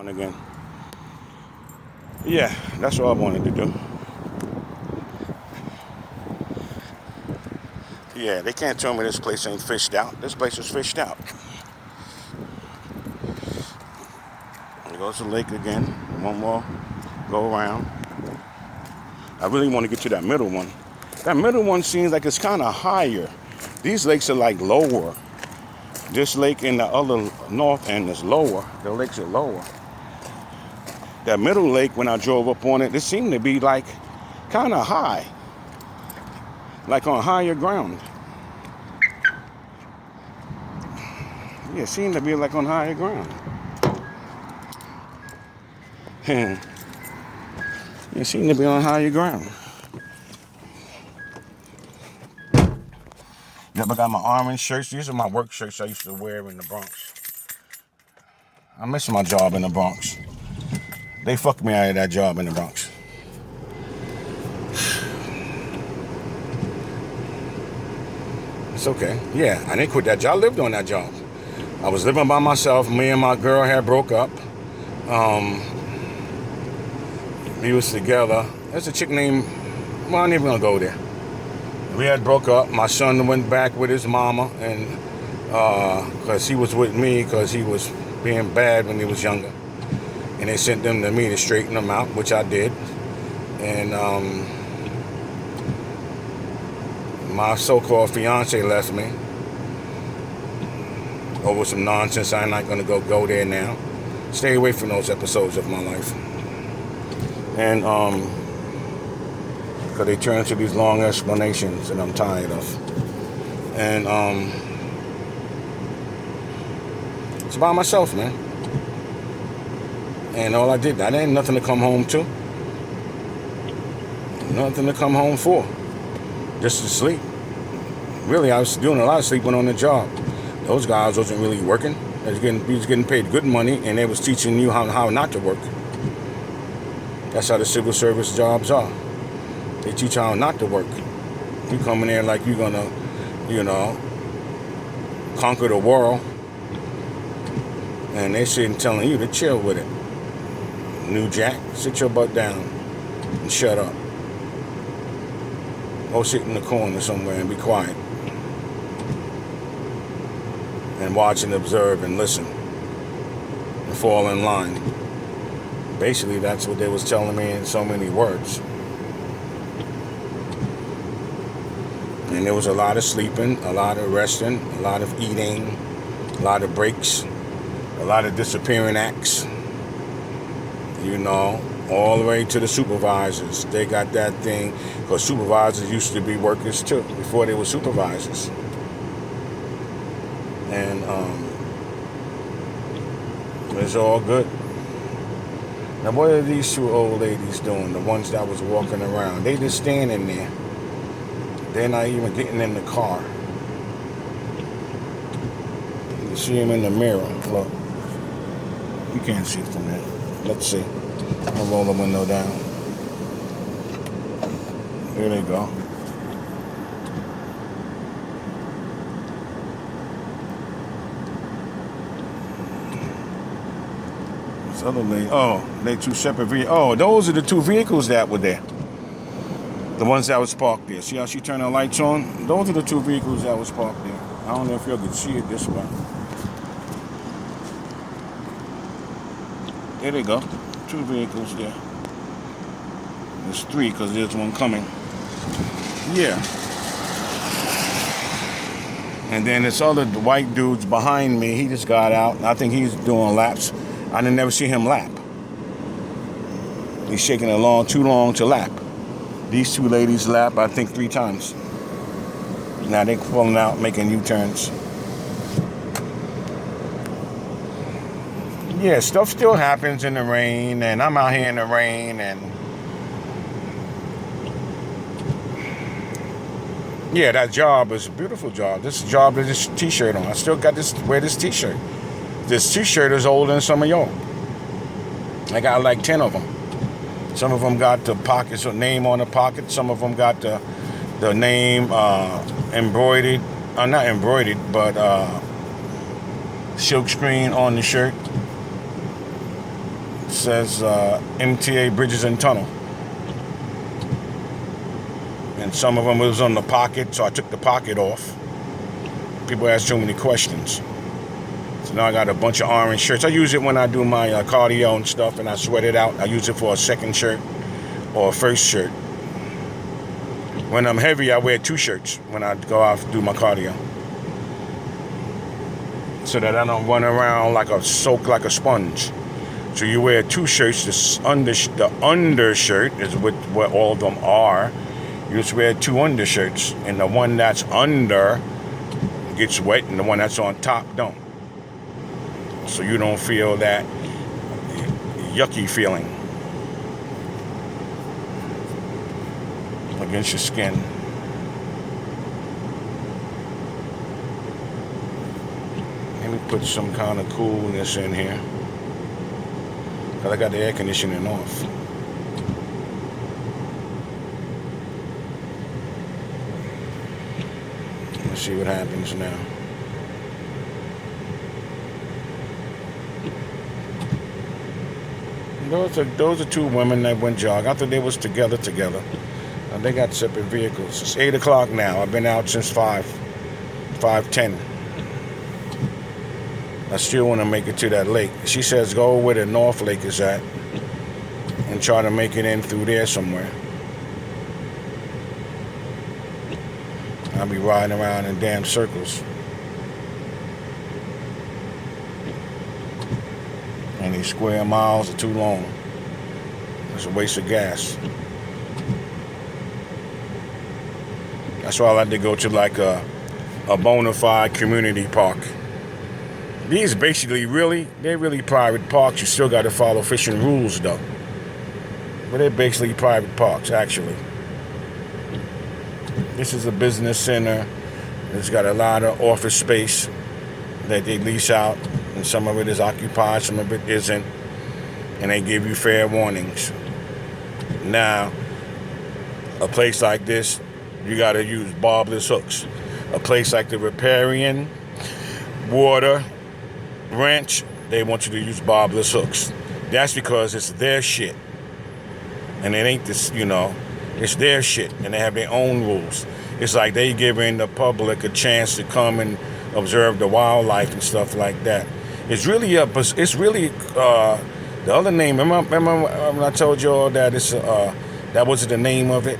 On again. Yeah, that's what I wanted to do. Yeah, they can't tell me this place ain't fished out. This place is fished out. It goes to the lake again. One more go around. I really want to get to that middle one. That middle one seems like it's kind of higher. These lakes are like lower. This lake in the other north end is lower. The lakes are lower. That middle lake, when I drove up on it, it seemed to be like kind of high. Like on higher ground. Yeah, it seemed to be like on higher ground. It seemed to be on higher ground. Yep, I got my orange shirts. These are my work shirts I used to wear in the Bronx. I miss my job in the Bronx. They fucked me out of that job in the Bronx. It's okay. Yeah, I didn't quit that job. I lived on that job. I was living by myself. Me and my girl had broke up. We was together. There's a chick named, well, I'm not even gonna go there. We had broke up. My son went back with his mama, and because he was with me because he was being bad when he was younger. And they sent them to me to straighten them out, which I did. And my so-called fiance left me over some nonsense. I'm not gonna go there now. Stay away from those episodes of my life. And because they turn into these long explanations that I'm tired of. And it's by myself, man. And all I didn't nothing to come home to. Nothing to come home for. Just to sleep. Really, I was doing a lot of sleeping on the job. Those guys wasn't really working. He was getting paid good money, and they was teaching you how not to work. That's how the civil service jobs are. They teach you how not to work. You come in there like you're gonna, conquer the world, and they sitting telling you to chill with it. New Jack, sit your butt down and shut up. Go sit in the corner somewhere and be quiet. And watch and observe and listen. And fall in line. Basically, that's what they was telling me in so many words. And there was a lot of sleeping, a lot of resting, a lot of eating, a lot of breaks, a lot of disappearing acts. All the way to the supervisors. They got that thing, because supervisors used to be workers too, before they were supervisors. And it's all good. Now, what are these two old ladies doing? The ones that was walking around. They just standing there. They're not even getting in the car. You see them in the mirror. Look. You can't see from there. Let's see. I'll roll the window down. Here they go. This other lady. Oh, they two separate vehicles. Oh, those are the two vehicles that were there. The ones that was parked there. See how she turned her lights on? Those are the two vehicles that was parked there. I don't know if y'all can see it this way. There they go. Two vehicles there. There's three because there's one coming. Yeah. And then this other white dude's behind me. He just got out. I think he's doing laps. I didn't never see him lap. He's shaking it too long to lap. These two ladies lap, I think, 3 times. Now they're pulling out, making U-turns. Yeah, stuff still happens in the rain, and I'm out here in the rain, and yeah, that job is a beautiful job. This job is this t-shirt on. I still got wear this t-shirt. This t-shirt is older than some of y'all. I got like 10 of them. Some of them got the pockets or name on the pocket. Some of them got the name embroidered. Not embroidered, but silk screen on the shirt. says MTA Bridges and Tunnel. And some of them was on the pocket, so I took the pocket off. People ask too many questions. So now I got a bunch of orange shirts. I use it when I do my cardio and stuff, and I sweat it out. I use it for a second shirt or a first shirt. When I'm heavy, I wear 2 shirts when I go out to do my cardio, so that I don't run around soak like a sponge. So you wear 2 shirts. The undershirt is what all of them are. You just wear 2 undershirts, and the one that's under gets wet, and the one that's on top don't. So you don't feel that yucky feeling against your skin. Let me put some kind of coolness in here, because I got the air conditioning off. Let's see what happens now. Those are 2 women that went jog. I thought they was together. They got separate vehicles. It's 8 o'clock now. I've been out since 5:10. I still want to make it to that lake. She says go where the North Lake is at and try to make it in through there somewhere. I'll be riding around in damn circles. And these square miles are too long. It's a waste of gas. That's why I like to go to like a bona fide community park. These basically they're really private parks. You still got to follow fishing rules though. But they're basically private parks actually. This is a business center. It's got a lot of office space that they lease out, and some of it is occupied, some of it isn't, and they give you fair warnings. Now, a place like this, you got to use barbless hooks. A place like the Riparian Water Ranch, they want you to use barbless hooks. That's because it's their shit, and it ain't this, it's their shit, and they have their own rules. It's like they giving the public a chance to come and observe the wildlife and stuff like that. It's really the other name. Remember when I told you all that that wasn't the name of it?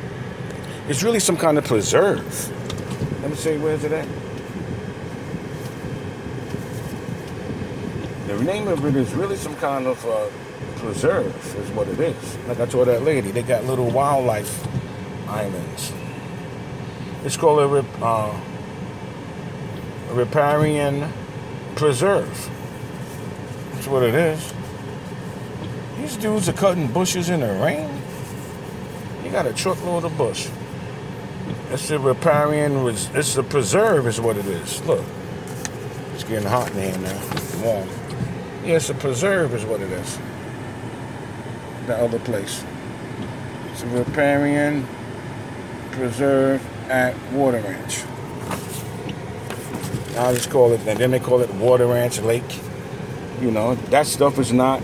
It's really some kind of preserve. Let me see, where's it at? The name of it is really some kind of preserve, is what it is. Like I told that lady, they got little wildlife islands. It's called a riparian preserve. That's what it is. These dudes are cutting bushes in the rain. You got a truckload of bush. It's a riparian. It's a preserve, is what it is. Look, it's getting hot in here now. It's warm. Yeah, it's a preserve, is what it is. The other place. It's a riparian preserve at Water Ranch. I just call it, and then they call it Water Ranch Lake. That stuff is not.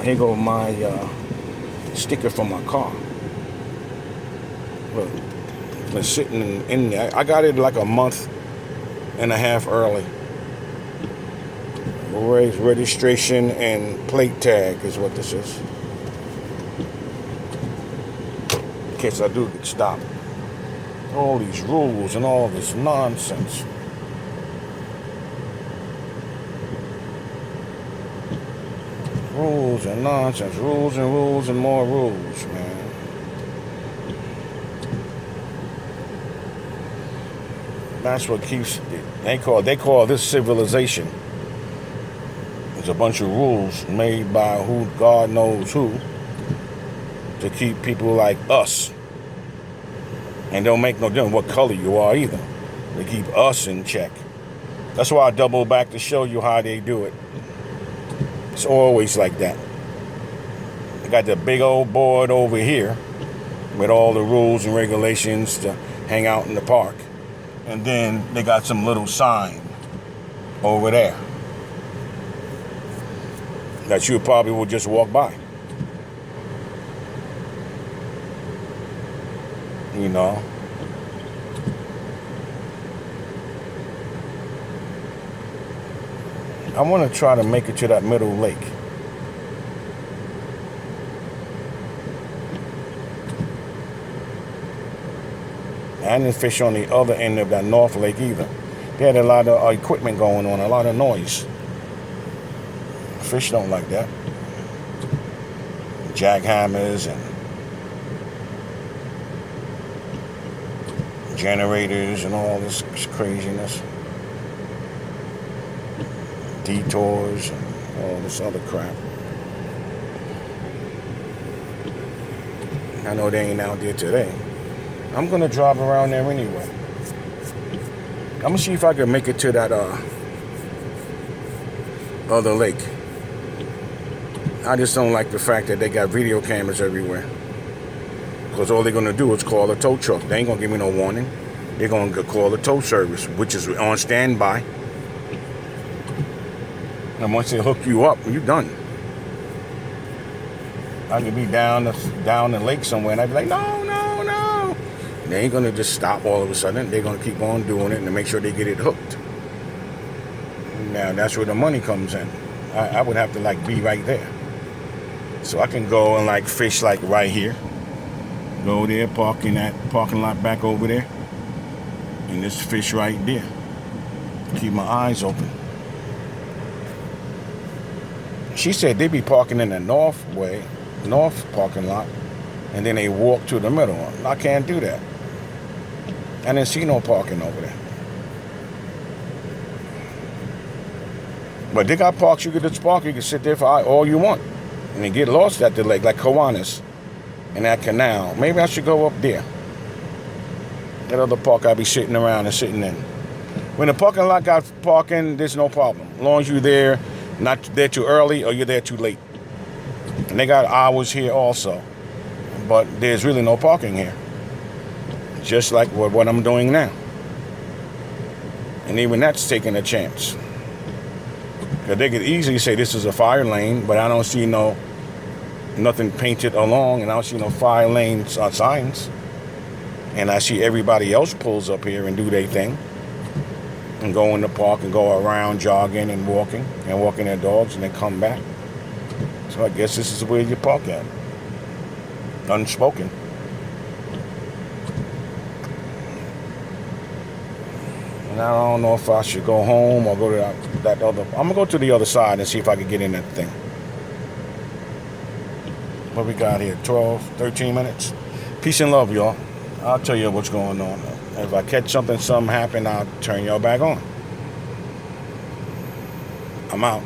Here go my sticker from my car. Look, it's been sitting in there. I got it like a month and a half early. Registration and plate tag is what this is. In case I do get stopped. All these rules and all this nonsense. Rules and nonsense. Rules and rules and more rules, man. That's what keeps. They call this civilization. There's a bunch of rules made by who God knows who to keep people like us. And don't make no difference what color you are either. They keep us in check. That's why I double back to show you how they do it. It's always like that. They got the big old board over here with all the rules and regulations to hang out in the park. And then they got some little sign over there. that you probably will just walk by. You know. I want to try to make it to that middle lake. I didn't fish on the other end of that north lake either. They had a lot of equipment going on, a lot of noise. Fish don't like that. Jackhammers and generators and all this craziness. Detours and all this other crap. I know they ain't out there today. I'm gonna drive around there anyway. I'm gonna see if I can make it to that other lake. I just don't like the fact that they got video cameras everywhere. Because all they're gonna do is call a tow truck. They ain't gonna give me no warning. They're gonna call the tow service, which is on standby. And once they hook you up, you're done. I could be down the lake somewhere, and I'd be like, no. They ain't gonna just stop all of a sudden. They're gonna keep on doing it and make sure they get it hooked. Now that's where the money comes in. I would have to be right there, so I can go and fish right here. Go there, park in that parking lot back over there, and just fish right there. Keep my eyes open. She said they be parking in the north parking lot, and then they walk to the middle one. I can't do that. I didn't see no parking over there. But they got parks you could just park. You can sit there for all you want. And then get lost at the lake, like Kiwanis and that canal. Maybe I should go up there. That other park I'll be sitting around and sitting in. When the parking lot got parking, there's no problem. As long as you're there, not there too early or you're there too late. And they got hours here also. But there's really no parking here. Just like what I'm doing now. And even that's taking a chance. Because they could easily say this is a fire lane, but I don't see nothing painted along, and I don't see no fire lane signs. And I see everybody else pulls up here and do their thing. And go in the park and go around jogging and walking their dogs and then come back. So I guess this is where you park at. Unspoken. And I don't know if I should go home or go to that other. I'm going to go to the other side and see if I can get in that thing. What we got here? 12, 13 minutes. Peace and love, y'all. I'll tell you what's going on. If I catch something happen, I'll turn y'all back on. I'm out.